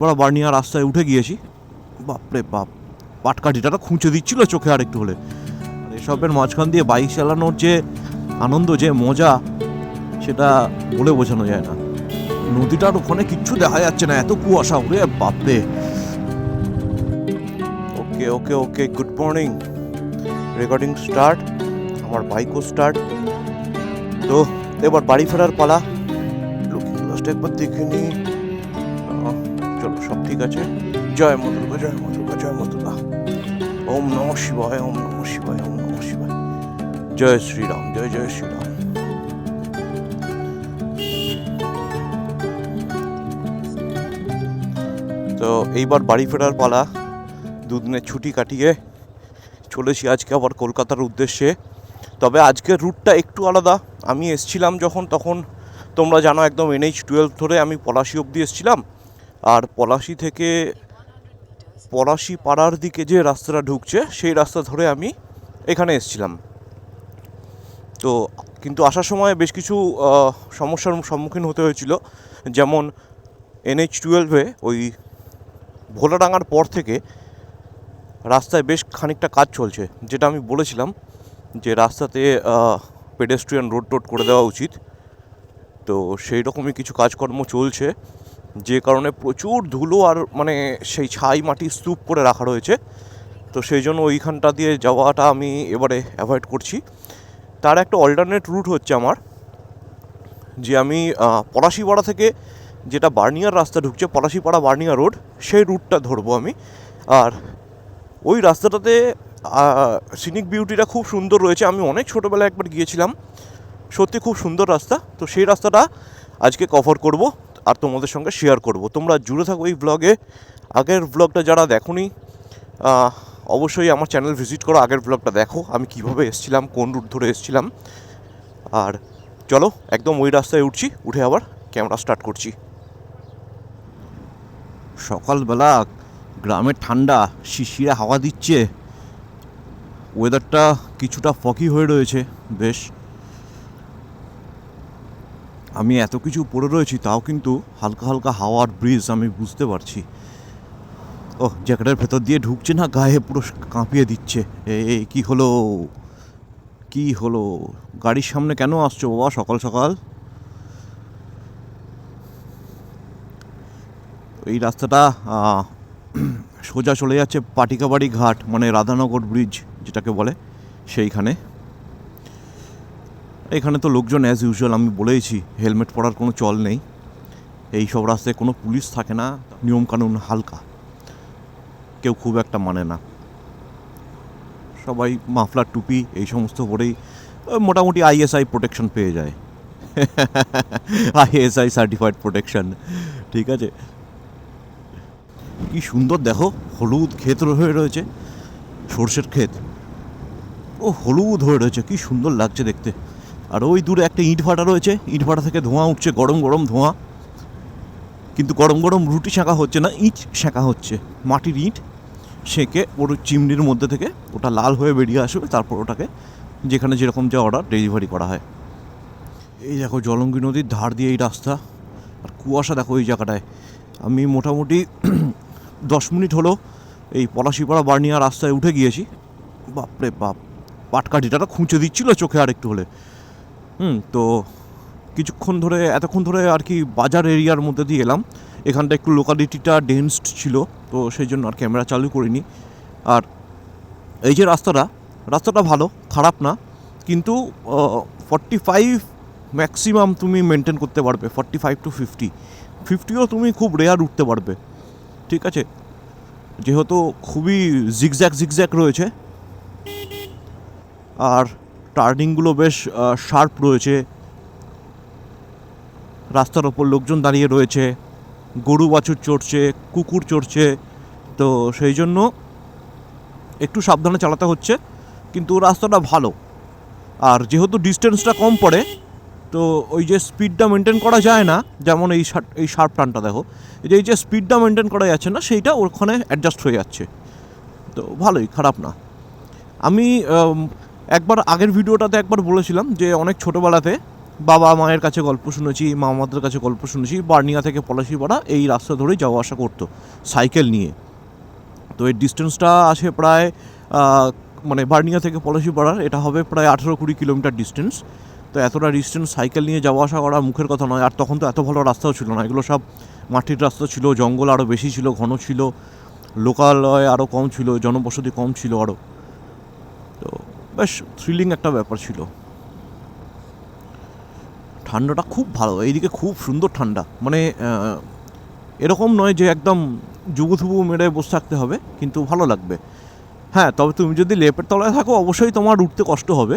বড় বার্নিয়া রাস্তায় উঠে গিয়েছি। বাপরে বাপ, পাটকাঠিটা খুঁচে দিচ্ছিল চোখে আর একটু হলে। আর এসবের মাঝখান দিয়ে বাইক চালানোর যে আনন্দ, যে মজা, সেটা বলে বোঝানো যায় না। নদীটার ওখানে কিচ্ছু দেখা যাচ্ছে না, এত কুয়াশা। উড়ে বাপরে। ওকে ওকে ওকে, গুড মর্নিং। রেকর্ডিং স্টার্ট, আমার বাইকও স্টার্ট। তো এবার বাড়ি ফেরার পালা। লুকিং গ্লাসটা একবার দেখে নিই। চলো, সব ঠিক আছে। জয় মা দুর্গা, জয় মা দুর্গা, জয় মা দুর্গা। ওম নমঃ শিবায়, ওম নমঃ শিবায়, ওম নমঃ শিবায়। জয় শ্রীরাম, জয় জয় শ্রীরাম। তো এইবার বাড়ি ফেরার পালা। দুদিনের ছুটি কাটিয়ে চলেছি আজকে আবার কলকাতার উদ্দেশ্যে। তবে আজকের রুটটা একটু আলাদা। আমি এসছিলাম তখন তোমরা জানো একদম NH-12 ধরে আমি পলাশি অবধি এসছিলাম। আর পলাশি থেকে পলাশি পাড়ার দিকে যে রাস্তাটা ঢুকছে সেই রাস্তা ধরে আমি এখানে এসছিলাম। তো কিন্তু আসার সময় বেশ কিছু সমস্যার সম্মুখীন হতে হয়েছিল। যেমন NH-12-এ ওই ভোলাডাঙ্গার পর থেকে রাস্তায় বেশ খানিকটা কাজ চলছে, যেটা আমি বলেছিলাম যে রাস্তাতে পেডেস্ট্রিয়ান রোড করে দেওয়া উচিত। তো সেই রকমই কিছু কাজকর্ম চলছে, যে কারণে প্রচুর ধুলো আর মানে সেই ছাই মাটি স্তূপ করে রাখা রয়েছে। তো সেই জন্য ওইখানটা দিয়ে যাওয়াটা আমি এবারে অ্যাভয়েড করছি। তার একটা অল্টারনেট রুট হচ্ছে আমার, যে আমি পলাশিপাড়া থেকে যেটা বার্নিয়ার রাস্তা ঢুকছে, পলাশিপাড়া বার্নিয়া রোড, সেই রুটটা ধরবো আমি। আর ওই রাস্তাটাতে সিনিক বিউটিটা খুব সুন্দর রয়েছে। আমি অনেক ছোটোবেলায় একবার গিয়েছিলাম, সত্যি খুব সুন্দর রাস্তা। তো সেই রাস্তাটা আজকে কভার করব আর তোমাদের সঙ্গে শেয়ার করব। তোমরা জুড়ে থাকো এই ব্লগে। আগের ব্লগটা যারা দেখোনি, অবশ্যই আমার চ্যানেল ভিজিট করো, আগের ব্লগটা দেখো আমি কিভাবে এসেছিলাম, কোন রুট ধরে এসেছিলাম। আর চলো একদম ওই রাস্তায় উঠছি, উঠে আবার ক্যামেরা স্টার্ট করছি। সকালবেলা গ্রামের ঠান্ডা, শিশিরে হাওয়া দিচ্ছে, ওয়েদারটা কিছুটা ফকি হয়ে রয়েছে বেশ। আমি এত কিছু পড়ে রয়েছি, তাও কিন্তু হালকা হালকা হাওয়ার ব্রিজ আমি বুঝতে পারছি। ও, জ্যাকেটের ভেতর দিয়ে ঢুকছে না, গায়ে পুরো কাঁপিয়ে দিচ্ছে। এই কি হলো, কি হলো? গাড়ির সামনে কেন আসছো বাবা সকাল সকাল? এই রাস্তাটা সোজা চলে যাচ্ছে পাটিকাবাড়ি ঘাট, মানে রাধানগর ব্রিজ যেটাকে বলে, সেইখানে। এখানে তো লোকজন অ্যাজ ইউজুয়াল, আমি বলেইছি হেলমেট পরার কোনো চল নেই। এই সব রাস্তায় কোনো পুলিশ থাকে না, নিয়মকানুন হালকা, কেউ খুব একটা মানে না। সবাই মাফলার টুপি এই সমস্ত পরেই মোটামুটি ISI প্রোটেকশন পেয়ে যায়। ISI সার্টিফাইড প্রোটেকশন, ঠিক আছে। কি সুন্দর দেখো, হলুদ ক্ষেত হয়ে রয়েছে, সর্ষের ক্ষেত। ও হলুদ হয়ে রয়েছে, কি সুন্দর লাগছে দেখতে। আর ওই দূরে একটা ইট ভাটা রয়েছে, ইট ভাটা থেকে ধোঁয়া উঠছে, গরম গরম ধোঁয়া। কিন্তু গরম গরম রুটি সেঁকা হচ্ছে না, ইট সেঁকা হচ্ছে, মাটির ইট সেঁকে ওর চিমনির মধ্যে থেকে ওটা লাল হয়ে বেরিয়ে আসবে, তারপর ওটাকে যেখানে যেরকম যা অর্ডার ডেলিভারি করা হয়। এই দেখো জলঙ্গি নদীর ধার দিয়ে এই রাস্তা, আর কুয়াশা দেখো এই জায়গাটায়। আমি মোটামুটি 10 মিনিট হলো এই পলাশিপাড়া বার্নিয়া রাস্তায় উঠে গিয়েছি। বাপরে বাপ, পাটকাঠিটা খুঁচে দিচ্ছিল চোখে আর একটু হলে। তো কিছুক্ষণ ধরে, এতক্ষণ ধরে আর কি বাজার এরিয়ার মধ্যে দিয়ে এলাম। এখানটা একটু লোকালিটিটা ডেন্সড ছিল, তো সেই জন্য আর ক্যামেরা চালু করিনি। আর এই যে রাস্তাটা ভালো, খারাপ না, কিন্তু 45 ম্যাক্সিমাম তুমি মেনটেন করতে পারবে, 45 to 50ও তুমি খুব রেয়ার উঠতে পারবে, ঠিক আছে। যেহেতু খুবই জিগজ্যাগ রয়েছে, আর টার্নিংগুলো বেশ শার্প রয়েছে, রাস্তার ওপর লোকজন দাঁড়িয়ে রয়েছে, গরু বাছুর চড়ছে, কুকুর চড়ছে। তো সেই জন্য একটু সাবধানে চালাতে হচ্ছে, কিন্তু রাস্তাটা ভালো। আর যেহেতু ডিস্টেন্সটা কম পড়ে, তো ওই যে স্পিডটা মেনটেন করা যায় না, যেমন এই শার্প টানটা দেখো, এই যে স্পিডটা মেনটেন করা যাচ্ছে না, সেইটা ওখানে অ্যাডজাস্ট হয়ে যাচ্ছে। তো ভালোই, খারাপ না। আমি একবার আগের ভিডিওটাতে একবার বলেছিলাম যে অনেক ছোটোবেলাতে বাবা মায়ের কাছে গল্প শুনেছি, মামাদের কাছে গল্প শুনেছি, বার্নিয়া থেকে পলাশিপাড়া এই রাস্তা ধরেই যাওয়া আসা করতো সাইকেল নিয়ে। তো এর ডিস্টেন্সটা আছে প্রায় মানে বার্নিয়া থেকে পলাশিপাড়ার এটা হবে প্রায় 18-20 কিলোমিটার ডিস্টেন্স। তো এতটা ডিস্টেন্স সাইকেল নিয়ে যাওয়া আসা করা মুখের কথা নয়। আর তখন তো এত ভালো রাস্তাও ছিল না, এগুলো সব মাটির রাস্তা ছিল, জঙ্গল আরও বেশি ছিল, ঘন ছিল, লোকালয় আরও কম ছিল, জনবসতি কম ছিল আরও। তো বেশ থ্রিলিং একটা ব্যাপার ছিল। ঠান্ডাটা খুব ভালো, এইদিকে খুব সুন্দর ঠান্ডা, মানে এরকম নয় যে একদম জুবুথুবু মেরে বসে থাকতে হবে, কিন্তু ভালো লাগবে। হ্যাঁ, তবে তুমি যদি লেপের তলায় থাকো অবশ্যই তোমার উঠতে কষ্ট হবে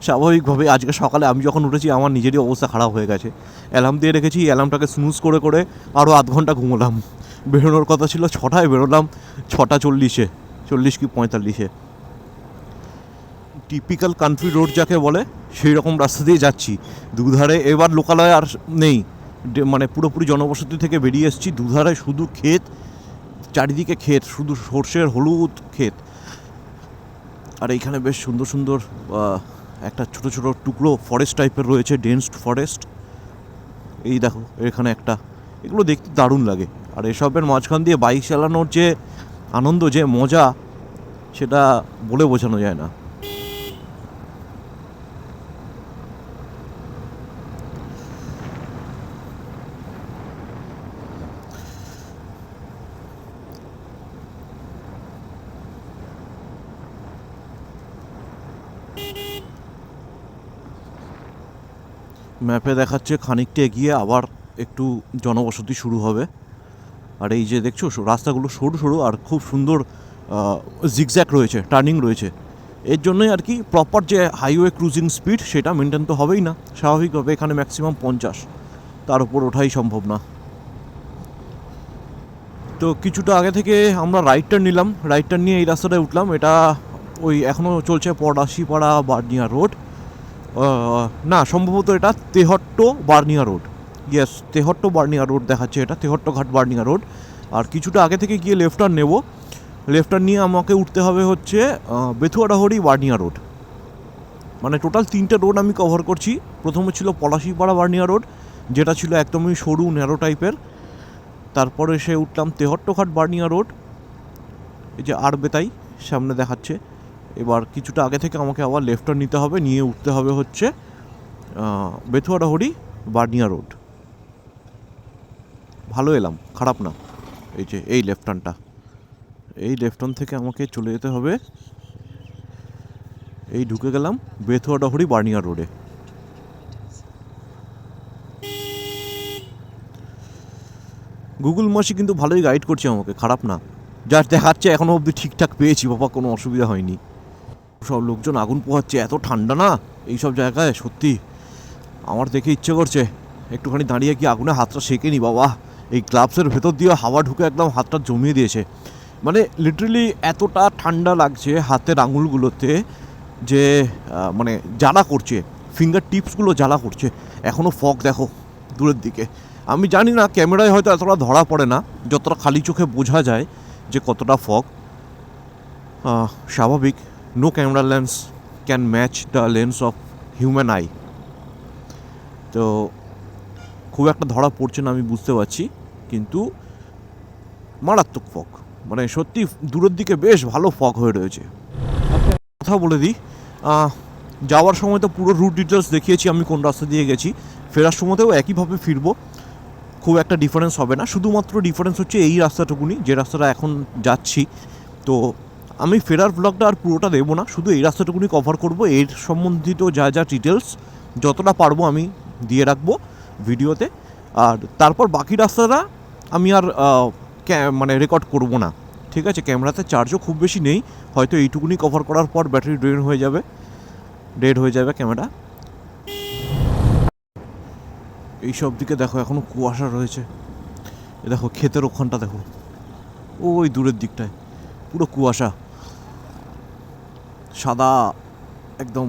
স্বাভাবিকভাবে। আজকে সকালে আমি যখন উঠেছি আমার নিজেরই অবস্থা খারাপ হয়ে গেছে। অ্যালার্ম দিয়ে রেখেছি, অ্যালার্মটাকে স্নুজ করে করে আরও আধ ঘন্টা ঘুমোলাম। বেরোনোর কথা ছিল 6টায়, বেরোলাম 6:40-এ, 40 কি 45-এ। টিপিক্যাল কান্ট্রি রোড যাকে বলে সেই রকম রাস্তা দিয়ে যাচ্ছি। দুধারে এবার লোকালয় আর নেই, মানে পুরোপুরি জনবসতি থেকে বেরিয়ে এসেছি। দুধারে শুধু ক্ষেত, চারিদিকে ক্ষেত, শুধু সর্ষের হলুদ ক্ষেত। আর এইখানে বেশ সুন্দর সুন্দর একটা ছোট ছোট টুকরো ফরেস্ট টাইপের রয়েছে, ডেন্সড ফরেস্ট। এই দেখো এখানে একটা, এগুলো দেখতে দারুণ লাগে। আর এসবের মাঝখান দিয়ে বাইক চালানোর যে আনন্দ, যে মজা, সেটা বলে বোঝানো যায় না। ম্যাপে দেখাচ্ছে খানিকটা এগিয়ে আবার একটু জনবসতি শুরু হবে। আর এই যে দেখছো রাস্তাগুলো সরু সরু আর খুব সুন্দর জিগজ্যাগ রয়েছে, টার্নিং রয়েছে। এর জন্যই আর কি প্রপার যে হাইওয়ে ক্রুজিং স্পিড সেটা মেনটেন তো হবেই না স্বাভাবিকভাবে। এখানে ম্যাক্সিমাম 50, তার উপর ওঠাই সম্ভব না। তো কিছুটা আগে থেকে আমরা রাইট টার্ন নিলাম, রাইট টার্ন নিয়ে এই রাস্তাটায় উঠলাম। এটা ওই এখনও চলছে পলাশিপাড়া বার্নিয়া রোড, না সম্ভবত এটা Tehatta বার্নিয়া road. Yes, Tehatta বার্নিয়া road দেখাচ্ছে, এটা তেহট্টঘাট বার্নিয়া রোড। আর কিছুটা আগে থেকে গিয়ে লেফট টার্ন নেব, লেফট টার্ন নিয়ে আমাকে উঠতে হবে হচ্ছে বেথুয়াডাহরি বার্নিয়া রোড। মানে টোটাল 3টে রোড আমি কভার করছি। প্রথমে ছিল পলাশিপাড়া বার্নিয়া রোড, যেটা ছিল একদমই সরু ন্যারো টাইপের। তারপরে এসে উঠলাম তেহট্টঘাট বার্নিয়া রোড, এই যে আর বেতাই সামনে দেখাচ্ছে। এবার কিছুটা আগে থেকে আমাকে আবার লেফট টার্ন নিতে হবে, নিয়ে উঠতে হবে হচ্ছে বেথুয়াডাহরি বার্নিয়া রোড। ভালো এলাম, খারাপ না। এই যে এই লেফট টার্নটা, এই লেফট টার্ন থেকে আমাকে চলে যেতে হবে, এই ঢুকে গেলাম বেথুয়াডাহরি বার্নিয়া রোডে। গুগল মাসি কিন্তু ভালোই গাইড করছে আমাকে, খারাপ না। যা দেখাচ্ছে এখনও অবধি ঠিকঠাক পেয়েছি বাবা, কোনো অসুবিধা হয়নি। সব লোকজন আগুন পোহাচ্ছে, এত ঠান্ডা না এইসব জায়গায়, সত্যি আমার দেখে ইচ্ছে করছে একটুখানি দাঁড়িয়ে কি আগুনে হাতটা সেঁকে নি বাবা। এই গ্লাভসের ভেতর দিয়ে হাওয়া ঢুকে একদম হাতটা জমিয়ে দিয়েছে। মানে লিটারেলি এতটা ঠান্ডা লাগছে হাতের আঙুলগুলোতে যে মানে জ্বালা করছে, ফিঙ্গার টিপসগুলো জ্বালা করছে। এখনও ফগ দেখো দূরের দিকে। আমি জানি না ক্যামেরায় হয়তো এতটা ধরা পড়ে না, যতটা খালি চোখে বোঝা যায় যে কতটা ফগ। স্বাভাবিক, no camera lens can match the lens of human eye. তো খুব একটা ধরা পড়ছে না আমি বুঝতে পারছি, কিন্তু মারাত্মক ফগ, মানে সত্যি দূরের দিকে বেশ ভালো ফগ হয়ে রয়েছে। কথা বলে দিই, যাওয়ার সময় তো পুরো রুট ডিটেলস দেখিয়েছি আমি কোন রাস্তা দিয়ে গেছি। ফেরার সময়তেও একইভাবে ফিরবো, খুব একটা ডিফারেন্স হবে না। শুধুমাত্র ডিফারেন্স হচ্ছে এই রাস্তাটুকুনি, যে রাস্তাটা এখন যাচ্ছি। তো আমি ফেরার ব্লগটা আর পুরোটা দেবো না, শুধু এই রাস্তাটুকুনি কভার করব। এর সম্বন্ধিত যা যা ডিটেলস যতটা পারবো আমি দিয়ে রাখবো ভিডিওতে। আর তারপর বাকি রাস্তাটা আমি আর মানে রেকর্ড করব না, ঠিক আছে? ক্যামেরাতে চার্জও খুব বেশি নেই, হয়তো এইটুকুনি কভার করার পর ব্যাটারি ড্রেন হয়ে যাবে, ডেড হয়ে যাবে ক্যামেরা। এইসব দিকে দেখো এখনও কুয়াশা রয়েছে। দেখো ক্ষেতের ওখানটা দেখো, ওই দূরের দিকটায় পুরো কুয়াশা, সাদা একদম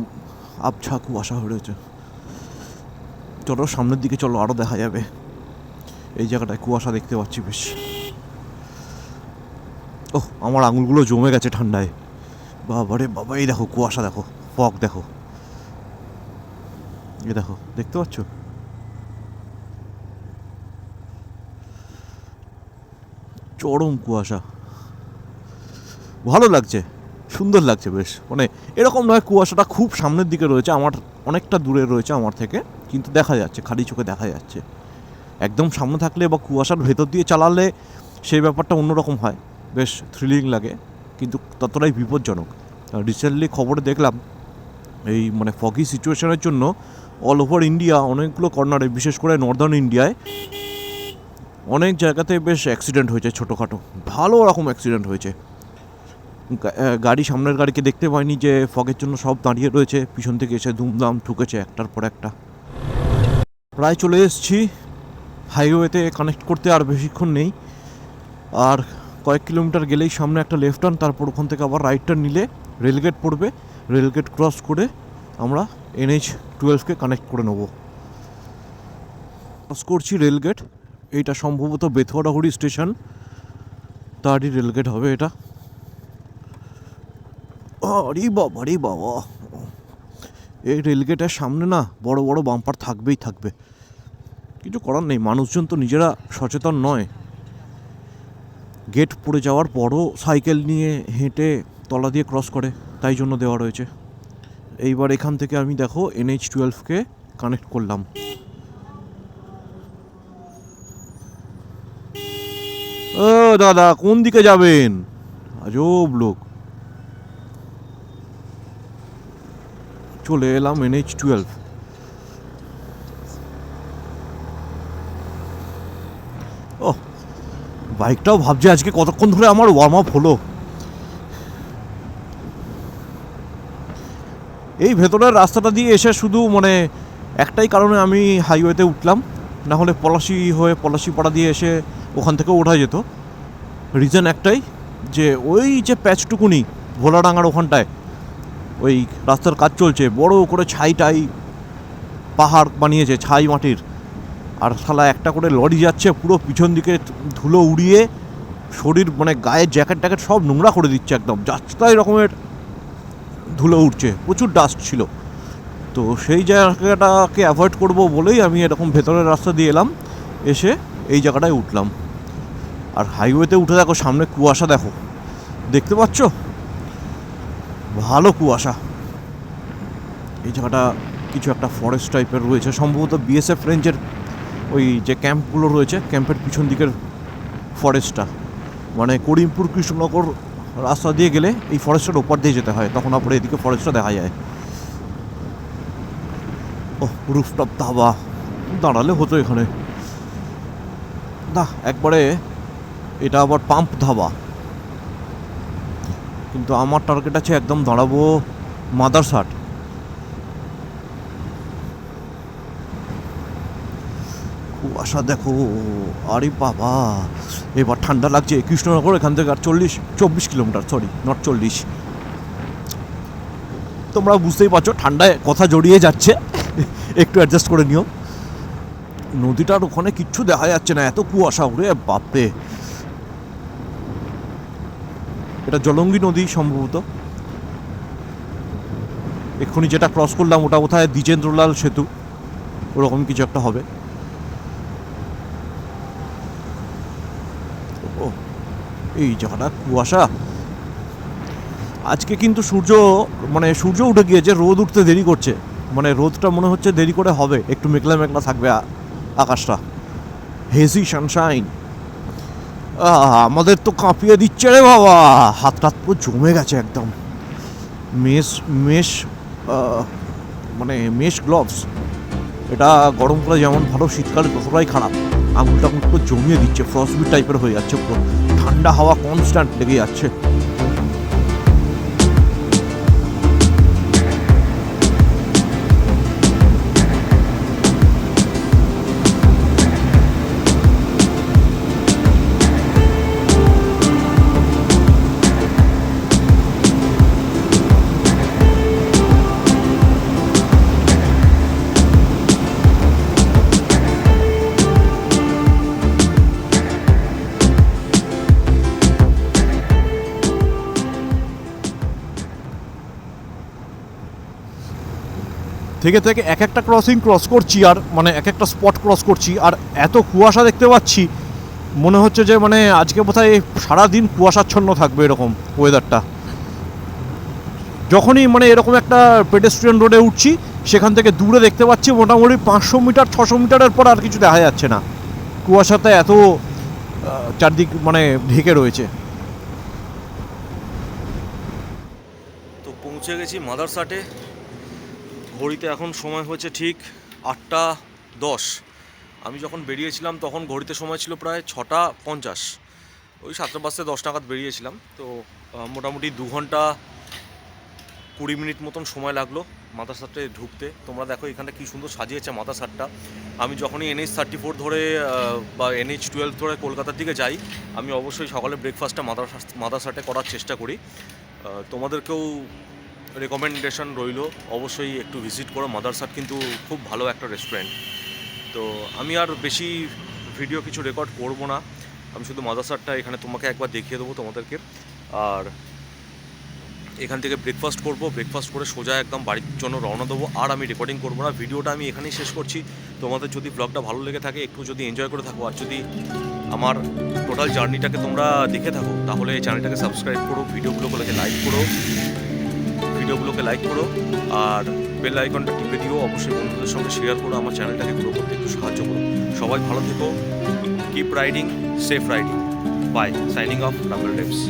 আবছা কুয়াশা হয়ে রয়েছে। চলো সামনের দিকে চলো, আরও দেখা যাবে। এই জায়গাটায় কুয়াশা দেখতে পাচ্ছি বেশ। ওহ, আমার আঙুলগুলো জমে গেছে ঠান্ডায়, বাবা রে বাবা। এই দেখো কুয়াশা, দেখো ফগ দেখো। এ দেখো, দেখতে পাচ্ছ? চরম কুয়াশা। ভালো লাগছে, সুন্দর লাগছে বেশ। মানে এরকম নয় কুয়াশাটা খুব সামনের দিকে রয়েছে, আমার অনেকটা দূরে রয়েছে আমার থেকে, কিন্তু দেখা যাচ্ছে, খালি চোখে দেখা যাচ্ছে। একদম সামনে থাকলে বা কুয়াশার ভেতর দিয়ে চালালে সেই ব্যাপারটা অন্যরকম হয়, বেশ থ্রিলিং লাগে, কিন্তু ততটাই বিপজ্জনক। রিসেন্টলি খবরে দেখলাম এই মানে ফগি সিচুয়েশনের জন্য অল ওভার ইন্ডিয়া অনেকগুলো কর্নারে, বিশেষ করে নর্দার্ন ইন্ডিয়ায় অনেক জায়গাতে বেশ অ্যাক্সিডেন্ট হয়েছে, ছোটোখাটো ভালো রকম অ্যাক্সিডেন্ট হয়েছে। গাড়ি সামনের গাড়িকে দেখতে পায়নি যে ফগের জন্য সব দাঁড়িয়ে রয়েছে, পিছন থেকে এসে ধুমধাম ঠুকেছে একটার পর একটা। প্রায় চলে এসেছি হাইওয়েতে, কানেক্ট করতে আর বেশিক্ষণ নেই। আর কয়েক কিলোমিটার গেলেই সামনে একটা লেফট টার্ন, তারপর ওখান থেকে আবার রাইট টার্ন নিলে রেলগেট পড়বে। রেলগেট ক্রস করে আমরা NH-12কে কানেক্ট করে নেব। ক্রস করছি রেলগেট, এইটা সম্ভবত বেথুয়াডাহুড়ি স্টেশন, তারই রেলগেট হবে এটা। আরে বাবা রে বাবা, এই রেলগেটের সামনে না বড় বড় বাম্পার থাকবেই থাকবে, কিছু করার নেই। মানুষজন তো নিজেরা সচেতন নয়, গেট পড়ে যাওয়ার পরও সাইকেল নিয়ে হেঁটে তলা দিয়ে ক্রস করে, তাই জন্য দেওয়া রয়েছে। এইবার এখান থেকে আমি দেখো NH-12কে কানেক্ট করলাম। ও দাদা, কোন দিকে যাবেন? আজব লোক। চলে এলাম NH-12। ও, বাইকটাও ভাবছে আজকে কতক্ষণ ধরে আমার ওয়ার্ম আপ হলো। এই ভেতরের রাস্তাটা দিয়ে এসে শুধু মানে একটাই কারণে আমি হাইওয়েতে উঠলাম, না হলে পলাশি হয়ে পলাশিপাড়া দিয়ে এসে ওখান থেকে ওঠা যেত। রিজন একটাই, যে ওই যে প্যাচটুকুনি ভোলাডাঙ্গার ওখানটায় ওই রাস্তার কাজ চলছে, বড় করে ছাইটাই পাহাড় বানিয়েছে ছাই মাটির, আর শালা একটা করে লরি যাচ্ছে পুরো পিছন দিকে ধুলো উড়িয়ে শরীর মানে গায়ের জ্যাকেট ট্যাকেট সব নোংরা করে দিচ্ছে, একদম যাচ্তাই রকমের ধুলো উঠছে, প্রচুর ডাস্ট ছিল। তো সেই জায়গাটাকে অ্যাভয়েড করব বলেই আমি এরকম ভেতরের রাস্তা দিয়ে এলাম, এসে এই জায়গাটায় উঠলাম। আর হাইওয়েতে উঠে দেখো সামনে কুয়াশা, দেখো দেখতে পাচ্ছ, ভালো কুয়াশা। এই জায়গাটা কিছু একটা ফরেস্ট টাইপের রয়েছে, সম্ভবত BSF রেঞ্জের ওই যে ক্যাম্পগুলো রয়েছে, ক্যাম্পের পিছন দিকের ফরেস্টটা, মানে করিমপুর কৃষ্ণনগর রাস্তা দিয়ে গেলে এই ফরেস্টের ওপর দিয়ে যেতে হয়, তখন আপনার এদিকে ফরেস্টটা দেখা যায়। ও, রুফটপ ধাবা, দাঁড়ালে হতো এখানে। না, একবারে এটা আবার পাম্প ধাবা, কিন্তু আমার টার্গেট আছে একদম দাঁড়াবো মাদারসাট। কুয়াশা দেখো, আরে বাবা, এবার ঠান্ডা লাগছে। কৃষ্ণনগর এখান থেকে আর 24 কিলোমিটার, সরি নট 40। তোমরা বুঝতেই পারছো ঠান্ডায় কথা জড়িয়ে যাচ্ছে, একটু অ্যাডজাস্ট করে নিও। নদীটার ওখানে কিচ্ছু দেখা যাচ্ছে না, এত কুয়াশা, উড়ে বাপরে। এটা জলঙ্গি নদী সম্ভবত। এক্ষুনি যেটা ক্রস করলাম ওটা কোথায় দ্বিজেন্দ্রলাল সেতু, ওরকম কিছু একটা হবে। ও, এই জায়গাটা কুয়াশা। আজকে কিন্তু সূর্য উঠে গিয়েছে, রোদ উঠতে দেরি করছে, মানে রোদটা মনে হচ্ছে দেরি করে হবে, একটু মেঘলা মেঘলা থাকবে আকাশটা, হেজি সানশাইন। আমাদের তো কাঁপিয়ে দিচ্ছে রে বাবা, হাত টাত পুরো জমে গেছে একদম। মানে মেশ গ্লোভস, এটা গরমকালে যেমন ভালো, শীতকালে ততটাই খারাপ। আঙুলটা পুরো জমিয়ে দিচ্ছে, ফ্রস্টবিট টাইপের হয়ে যাচ্ছে পুরো, ঠান্ডা হাওয়া কনস্ট্যান্ট লেগে যাচ্ছে। থেকে থেকে এক একটা ক্রসিং ক্রস করছি, আর মানে এক একটা স্পট ক্রস করছি, আর এত কুয়াশা দেখতে পাচ্ছি, মনে হচ্ছে যে মানে আজকে বোধহয় সারাদিন কুয়াশাচ্ছন্ন থাকবে এরকম ওয়েদারটা। যখনই মানে এরকম একটা পেডেস্ট্রিয়ান রোডে উঠছি, সেখান থেকে দূরে দেখতে পাচ্ছি মোটামুটি 500 মিটার 600 মিটারের পর আর কিছু দেখা যাচ্ছে না, কুয়াশাতে এত চারদিক মানে ঢেকে রয়েছে। তো পৌঁছে গেছি মাদারসাটে। ঘড়িতে এখন সময় হয়েছে ঠিক 8:10। আমি যখন বেরিয়েছিলাম তখন ঘড়িতে সময় ছিল প্রায় 6:50। ওই 7:10 নাগাদ বেরিয়েছিলাম। তো মোটামুটি 2 ঘন্টা 20 মিনিট মতন সময় লাগলো মাদারসাটে ঢুকতে। তোমরা দেখো এখানটা কী সুন্দর সাজিয়েছে মাদারসাটটা। আমি যখনই NH-34 ধরে বা NH-12 ধরে কলকাতার দিকে যাই, আমি অবশ্যই সকালে ব্রেকফাস্টটা মাদারসাটে করার চেষ্টা করি। তোমাদেরকেও রেকমেন্ডেশন রইল, অবশ্যই একটু ভিজিট করো মাদারসাট, কিন্তু খুব ভালো একটা রেস্টুরেন্ট। তো আমি আর বেশি ভিডিও কিছু রেকর্ড করব না, আমি শুধু মাদারসাটটা এখানে তোমাকে একবার দেখিয়ে দেবো তোমাদেরকে। আর এখান থেকে ব্রেকফাস্ট করব, ব্রেকফাস্ট করে সোজা একদম বাড়ির জন্য রওনা দেবো। আর আমি রেকর্ডিং করবো না, ভিডিওটা আমি এখানেই শেষ করছি। তোমাদের যদি ব্লগটা ভালো লেগে থাকে, একটু যদি এনজয় করে থাকো, আর যদি আমার টোটাল জার্নিটাকে তোমরা দেখে থাকো, তাহলে এই চ্যানেলটাকে সাবস্ক্রাইব করো, ভিডিওগুলোকে লাইক করো, আর বেল আইকনটা টিপে দিও। অবশ্যই বন্ধুদের সঙ্গে শেয়ার করো, আমার চ্যানেলটাকে গ্রো করতে একটু সাহায্য করো। সবাই ভালো থেকো, keep riding, safe riding, bye, signing off রাঙ্গল ডেভস।